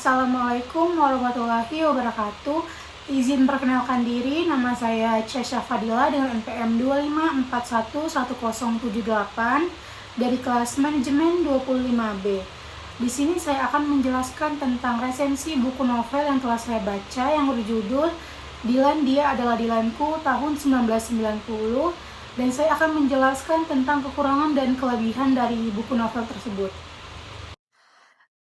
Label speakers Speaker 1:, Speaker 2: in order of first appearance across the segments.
Speaker 1: Assalamualaikum warahmatullahi wabarakatuh. Izin perkenalkan diri, nama saya Chesha Fadila dengan NPM 254111078 dari kelas manajemen 25B. Di sini saya akan menjelaskan tentang resensi buku novel yang telah saya baca yang berjudul Dilan Dia Adalah Dilanku tahun 1990, dan saya akan menjelaskan tentang kekurangan dan kelebihan dari buku novel tersebut.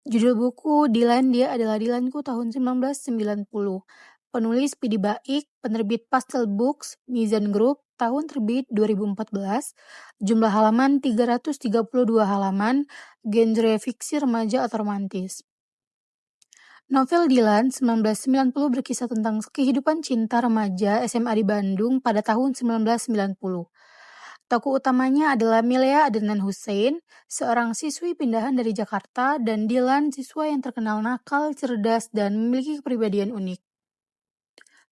Speaker 1: Judul buku Dilan Dia Adalah Dilanku tahun 1990. Penulis Pidi Baik, penerbit Pastel Books, Mizan Group, tahun terbit 2014. Jumlah halaman 332 halaman, genre fiksi remaja atau romantis. Novel Dilan 1990 berkisah tentang kehidupan cinta remaja SMA di Bandung pada tahun 1990. Tokoh utamanya adalah Milea Adnan Hussein, seorang siswi pindahan dari Jakarta, dan Dilan, siswa yang terkenal nakal, cerdas, dan memiliki kepribadian unik.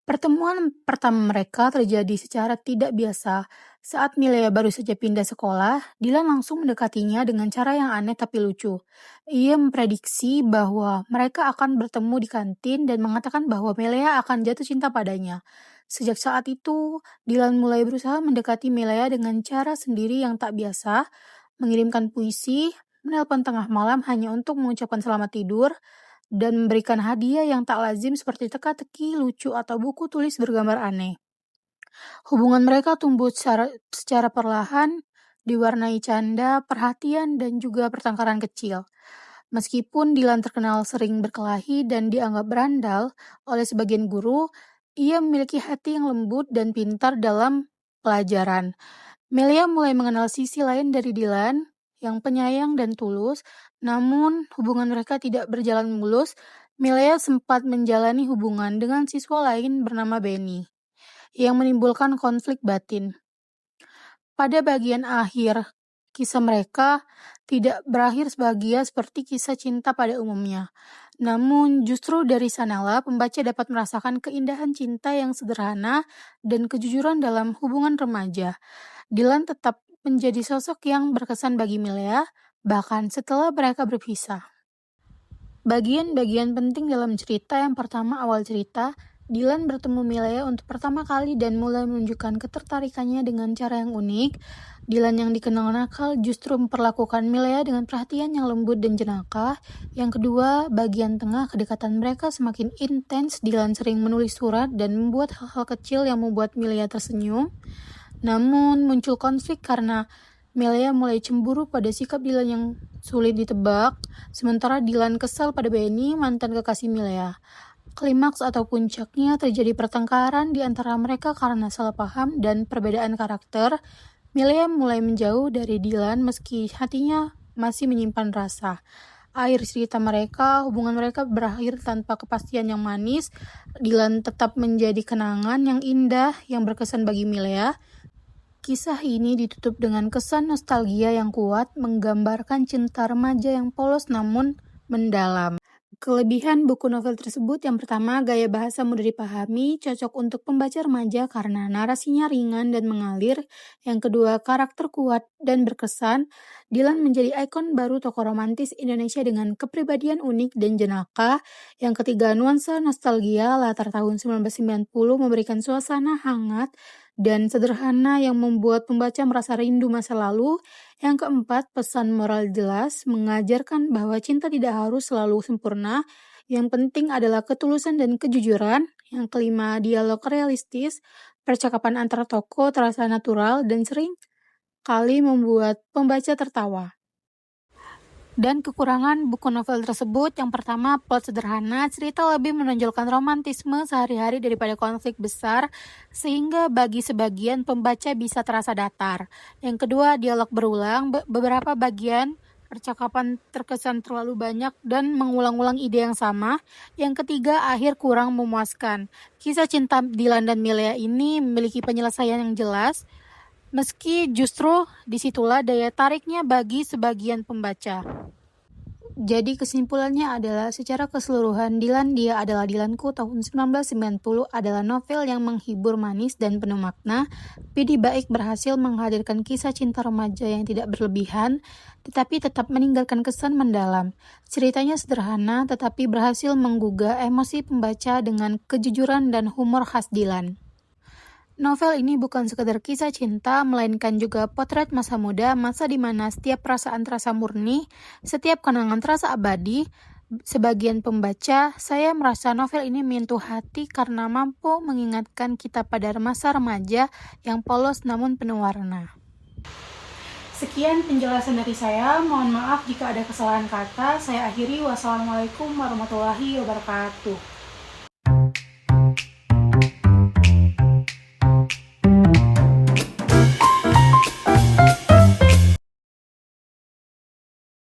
Speaker 1: Pertemuan pertama mereka terjadi secara tidak biasa. Saat Milea baru saja pindah sekolah, Dilan langsung mendekatinya dengan cara yang aneh tapi lucu. Ia memprediksi bahwa mereka akan bertemu di kantin dan mengatakan bahwa Milea akan jatuh cinta padanya. Sejak saat itu, Dilan mulai berusaha mendekati Milea dengan cara sendiri yang tak biasa, mengirimkan puisi, menelpon tengah malam hanya untuk mengucapkan selamat tidur, dan memberikan hadiah yang tak lazim seperti teka-teki, lucu, atau buku tulis bergambar aneh. Hubungan mereka tumbuh secara perlahan, diwarnai canda, perhatian, dan juga pertengkaran kecil. Meskipun Dilan terkenal sering berkelahi dan dianggap berandal oleh sebagian guru, ia memiliki hati yang lembut dan pintar dalam pelajaran. Melia mulai mengenal sisi lain dari Dilan, yang penyayang dan tulus, namun hubungan mereka tidak berjalan mulus. Melia sempat menjalani hubungan dengan siswa lain bernama Benny, yang menimbulkan konflik batin. Pada bagian akhir, kisah mereka tidak berakhir sebahagia seperti kisah cinta pada umumnya. Namun justru dari sanalah pembaca dapat merasakan keindahan cinta yang sederhana dan kejujuran dalam hubungan remaja. Dilan tetap menjadi sosok yang berkesan bagi Milea, bahkan setelah mereka berpisah. Bagian-bagian penting dalam cerita yang pertama, awal cerita, Dilan bertemu Milea untuk pertama kali dan mulai menunjukkan ketertarikannya dengan cara yang unik. Dilan yang dikenal nakal justru memperlakukan Milea dengan perhatian yang lembut dan jenaka. Yang kedua, bagian tengah, kedekatan mereka semakin intens. Dilan sering menulis surat dan membuat hal-hal kecil yang membuat Milea tersenyum. Namun muncul konflik karena Milea mulai cemburu pada sikap Dilan yang sulit ditebak, sementara Dilan kesal pada Benny, mantan kekasih Milea. Klimaks atau puncaknya terjadi pertengkaran di antara mereka karena salah paham dan perbedaan karakter. Milea mulai menjauh dari Dilan meski hatinya masih menyimpan rasa. Akhir cerita mereka, hubungan mereka berakhir tanpa kepastian yang manis. Dilan tetap menjadi kenangan yang indah yang berkesan bagi Milea. Kisah ini ditutup dengan kesan nostalgia yang kuat, menggambarkan cinta remaja yang polos namun mendalam. Kelebihan buku novel tersebut, yang pertama, gaya bahasa mudah dipahami, cocok untuk pembaca remaja karena narasinya ringan dan mengalir. Yang kedua, karakter kuat dan berkesan. Dilan menjadi ikon baru tokoh romantis Indonesia dengan kepribadian unik dan jenaka. Yang ketiga, nuansa nostalgia latar tahun 1990 memberikan suasana hangat dan sederhana yang membuat pembaca merasa rindu masa lalu. Yang keempat, pesan moral jelas, mengajarkan bahwa cinta tidak harus selalu sempurna. Yang penting adalah ketulusan dan kejujuran. Yang kelima, dialog realistis, percakapan antara tokoh terasa natural dan sering kali membuat pembaca tertawa. Dan kekurangan buku novel tersebut, yang pertama, plot sederhana, cerita lebih menonjolkan romantisme sehari-hari daripada konflik besar, sehingga bagi sebagian pembaca bisa terasa datar. Yang kedua, dialog berulang, beberapa bagian percakapan terkesan terlalu banyak dan mengulang-ulang ide yang sama. Yang ketiga, akhir kurang memuaskan. Kisah cinta Dilan dan Milea ini memiliki penyelesaian yang jelas, meski justru disitulah daya tariknya bagi sebagian pembaca. Jadi kesimpulannya adalah secara keseluruhan Dilan Dia Adalah Dilanku tahun 1990 adalah novel yang menghibur, manis, dan penuh makna. Pidi Baiq berhasil menghadirkan kisah cinta remaja yang tidak berlebihan, tetapi tetap meninggalkan kesan mendalam. Ceritanya sederhana, tetapi berhasil menggugah emosi pembaca dengan kejujuran dan humor khas Dilan. Novel ini bukan sekedar kisah cinta, melainkan juga potret masa muda, masa di mana setiap perasaan terasa murni, setiap kenangan terasa abadi. Sebagian pembaca, saya merasa novel ini menyentuh hati karena mampu mengingatkan kita pada masa remaja yang polos namun penuh warna. Sekian penjelasan dari saya, mohon maaf jika ada kesalahan kata. Saya akhiri, wassalamualaikum warahmatullahi wabarakatuh.